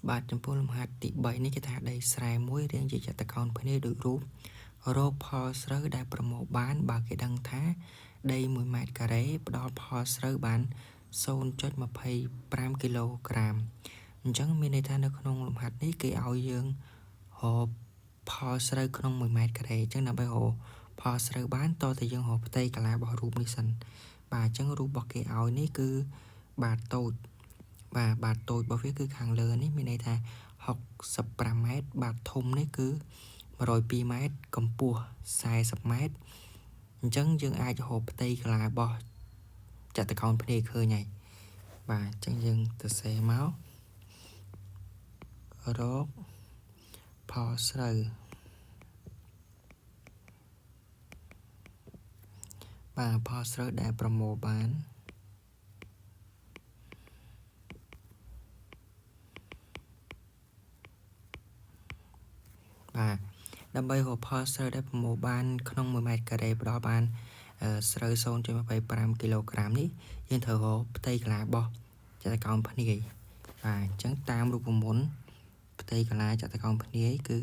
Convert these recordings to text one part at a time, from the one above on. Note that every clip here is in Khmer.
បាទចំពោះលំហាត់ទី3នេះគេថាដីស្រែមួយរាងជាចតុកោណភ្នែដូចរូបរកផលស្រូវដែលប្រមូលបានបើគេដឹងថាដី1ម៉ែត្រការ៉េផ្ដល់ផលស្រូវបាន 0.25 គីឡូក្រាមអញ្ចឹងមានន័យថានៅក្នុងលំហាត់នេះគេឲ្យយើងរកផលស្រូវក្នុង1ម៉ែត្រការ៉េអញ្ចឹងដើម្បីរកផលស្រូវបានតតែយើងរកផ្ទៃកាឡារបស់រូបនេះសិនបាទអញ្ចឹងរូបរបស់គេឲ្យនេះគឺបាតតូចបាទបាតតូចរបស់វាគឺខាងលើនេះមានន័យថា65ម៉ែត្របាតធំនេះគឺ102ម៉ែត្រកម្ពស់40ម៉ែត្រអញ្ចឹងយើងអាចរកផ្ទៃកាឡារបស់ចតុកោណភ្នែឃើញហើយបាទអញ្ចឹងយើងទៅសេមករកផលស្រូវបាទផលស្រូវដែលប្រមូលបានបាទដើម្បីរកផលស្រូវដែលប្រមូលបានក្នុង1ម៉ែត្រការ៉េផ្ដល់បានស្រូវ 0.25 គីឡូក្រាមនេះយើងត្រូវរកផ្ទៃកាឡារបស់ចតុកោណភ្នែបាទអញ្ចឹងតាមរូបមន្តផ្ទៃកាឡាចតុកោណភ្នែគឺ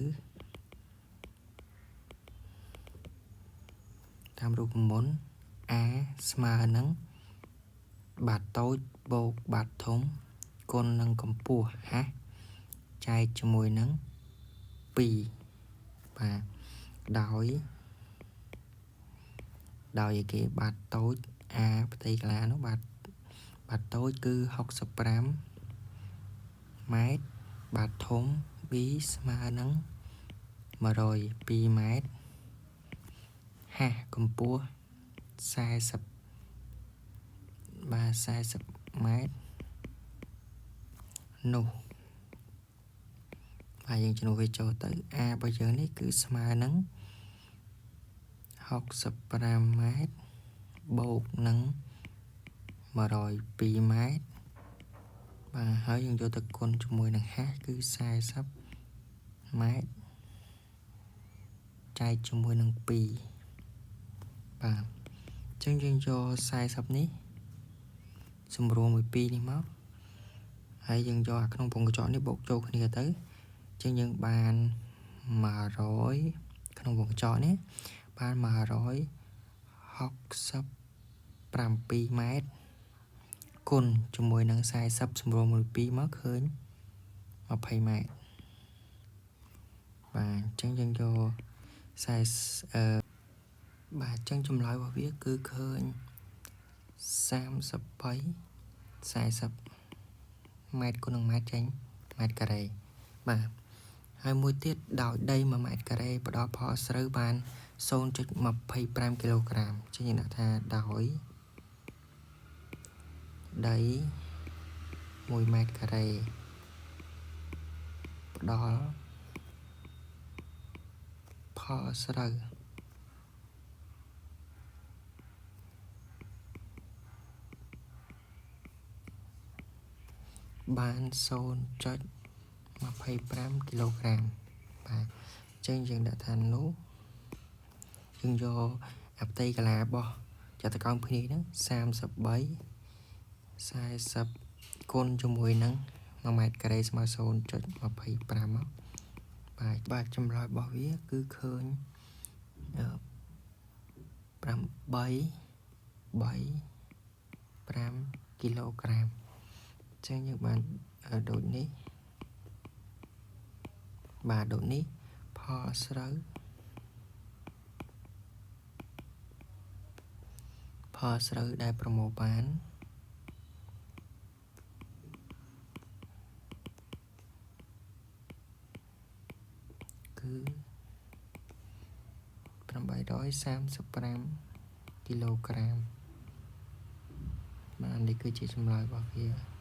តាមរូបមន្ត A ស្មើនឹងបាតតូចបូកបាតធំគុណនឹងកម្ពស់ h ចែកជាមួយនឹង2បាទដោយគេបាតតូច A ផ្ទៃកាឡានោះបាតតូចគឺ65ម៉ែត្របាតធំ B ស្មើនឹង102ម៉ែត្រ h កម្ពស់40ម៉ែត្រនោះហើយយើងជំនួសវាចូលទៅ A របស់យើងនេះគឺស្មើនឹង65ម៉ែត្របូកនឹង102ម៉ែត្របាទហើយយើងយកទៅគុណជាមួយនឹង h គឺ40ម៉ែត្រចែកជាមួយនឹង2បាទអញ្ចឹងយើងយក40នេះសម្រួលមួយ2នេះមកហើយយើងយកអាក្នុងពងកញ្ចក់នេះបូកចូលគ្នាទៅអញ្ចឹងយើងបាន100ក្នុងពងកញ្ចក់នេះបាន167ម៉ែត្រគុណជាមួយនឹង40សម្រួលមួយ2មកឃើញ20ម៉ែត្របាទអញ្ចឹងយើងយកបាទអញ្ចឹងចម្លើយរបស់វាគឺឃើញ40ម៉ែត្រគុណនឹងម៉ែត្រចេញម៉ែត្រការ៉េបាទហើយមួយទៀតដោយដី1ម៉ែត្រការ៉េផ្ដល់ផលស្រូវបាន 0.25 គីឡូក្រាមជាយើងដាក់ថាដោយដី1ម៉ែត្រការ៉េផ្ដល់ផលស្រូវបាន 0.25 គីឡូក្រាមបាទអញ្ចឹងយើងដាក់ថានោះយើងយកអាផ្ទៃកាឡារបស់ចតុកោណភ្នែហ្នឹង40គុណជាមួយនឹង1ម៉ែត្រការ៉េស្មើ 0.25 មកបាទចម្លើយរបស់វាគឺឃើញ8.35 គីឡូក្រាមអញ្ចឹងយើងបានដូចនេះបាទដូចនេះផលស្រូវដែលប្រមូលបានគឺ835 គីឡូក្រាមបាទនេះគឺជាចម្លើយរបស់វា